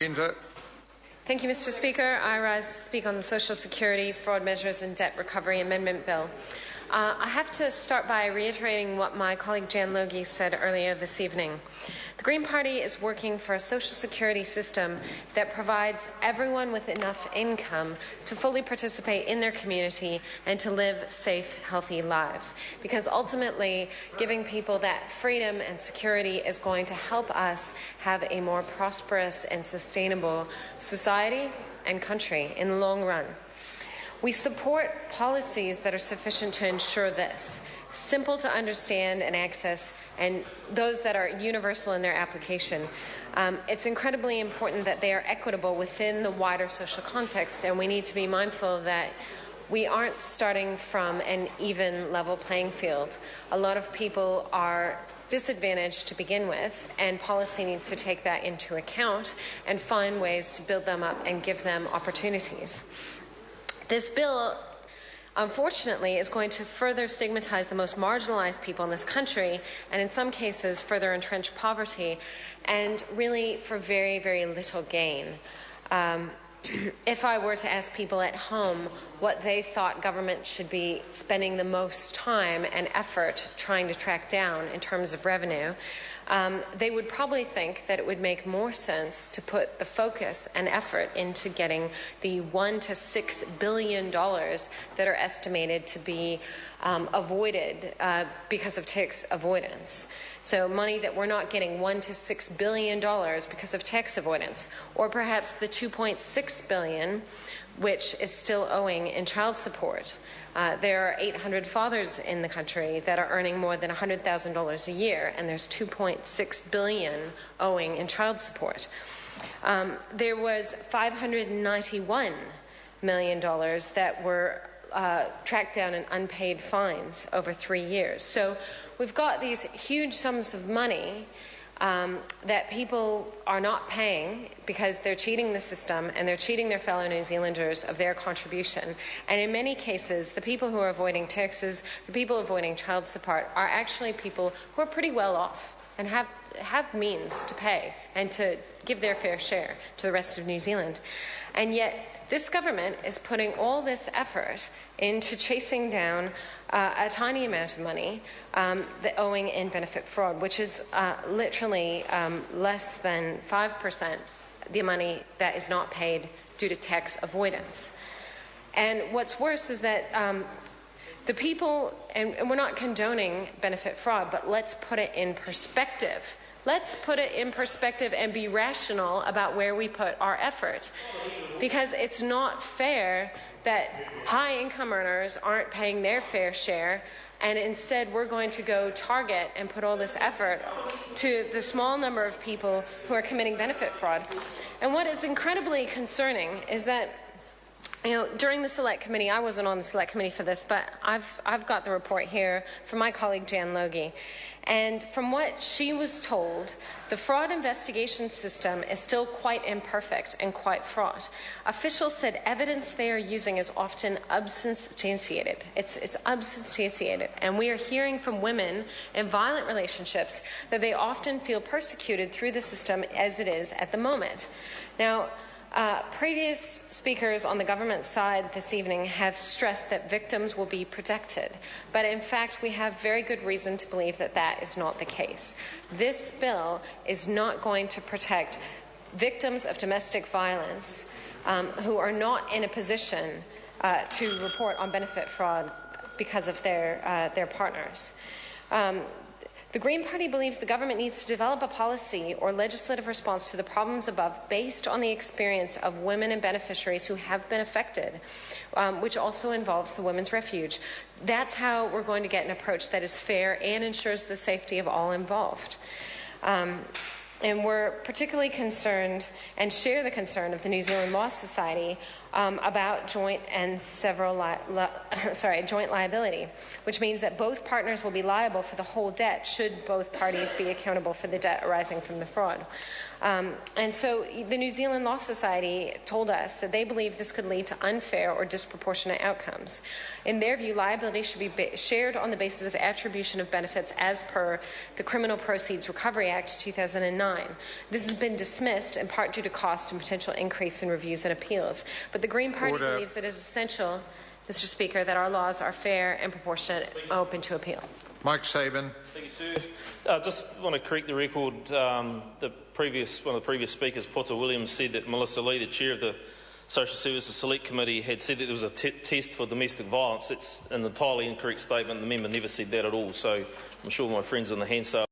Thank you, Mr. Speaker. I rise to speak on the Social Security, Fraud Measures and Debt Recovery Amendment Bill. I have to start by reiterating what my colleague Jan Logie said earlier this evening. The Green Party is working for a social security system that provides everyone with enough income to fully participate in their community and to live safe, healthy lives. Because ultimately, giving people that freedom and security is going to help us have a more prosperous and sustainable society and country in the long run. We support policies that are sufficient to ensure this, simple to understand and access, and those that are universal in their application. It's incredibly important that they are equitable within the wider social context, and we need to be mindful that we aren't starting from an even level playing field. A lot of people are disadvantaged to begin with, and policy needs to take that into account and find ways to build them up and give them opportunities. This bill, unfortunately, is going to further stigmatize the most marginalized people in this country, and in some cases further entrench poverty, and really for very, very little gain. If I were to ask people at home what they thought government should be spending the most time and effort trying to track down in terms of revenue, they would probably think that it would make more sense to put the focus and effort into getting the $1 to $6 billion that are estimated to be avoided because of tax avoidance. So money that we're not getting $1 to $6 billion because of tax avoidance, or perhaps the $2.6 billion, which is still owing in child support. There are 800 fathers in the country that are earning more than $100,000 a year, and there's $2.6 billion owing in child support. There was $591 million that were tracked down in unpaid fines over 3 years. So we've got these huge sums of money that people are not paying because they're cheating the system and they're cheating their fellow New Zealanders of their contribution. And in many cases, the people who are avoiding taxes, the people avoiding child support, are actually people who are pretty well off and have means to pay and to give their fair share to the rest of New Zealand. And yet, this government is putting all this effort into chasing down a tiny amount of money that owing in benefit fraud, which is literally less than 5% the money that is not paid due to tax avoidance. And what's worse is that the people, and we're not condoning benefit fraud, but let's put it in perspective. Let's put it in perspective and be rational about where we put our effort. Because it's not fair that high-income earners aren't paying their fair share, and instead we're going to go target and put all this effort to the small number of people who are committing benefit fraud. And what is incredibly concerning is that, you know, during the Select Committee, I wasn't on the Select Committee for this, but I've got the report here from my colleague Jan Logie. And from what she was told, the fraud investigation system is still quite imperfect and quite fraught. Officials said evidence they are using is often unsubstantiated. It's unsubstantiated. And we are hearing from women in violent relationships that they often feel persecuted through the system as it is at the moment. Now, previous speakers on the government side this evening have stressed that victims will be protected, but in fact we have very good reason to believe that that is not the case. This bill is not going to protect victims of domestic violence who are not in a position to report on benefit fraud because of their partners. The Green Party believes the government needs to develop a policy or legislative response to the problems above based on the experience of women and beneficiaries who have been affected, which also involves the Women's Refuge. That's how we're going to get an approach that is fair and ensures the safety of all involved. And we're particularly concerned and share the concern of the New Zealand Law Society about joint and joint liability, which means that both partners will be liable for the whole debt should both parties be accountable for the debt arising from the fraud. And so the New Zealand Law Society told us that they believe this could lead to unfair or disproportionate outcomes. In their view, liability should be shared on the basis of attribution of benefits as per the Criminal Proceeds Recovery Act 2009. This has been dismissed in part due to cost and potential increase in reviews and appeals. But the Green Party believes that it is essential, Mr. Speaker, that our laws are fair and proportionate and open to appeal. Mike Sabin. Thank you, sir. Just want to correct the record. One of the previous speakers, Potter Williams, said that Melissa Lee, the chair of the Social Services Select Committee, had said that there was a test for domestic violence. That's an entirely incorrect statement. The member never said that at all. So I'm sure my friends in the Hansard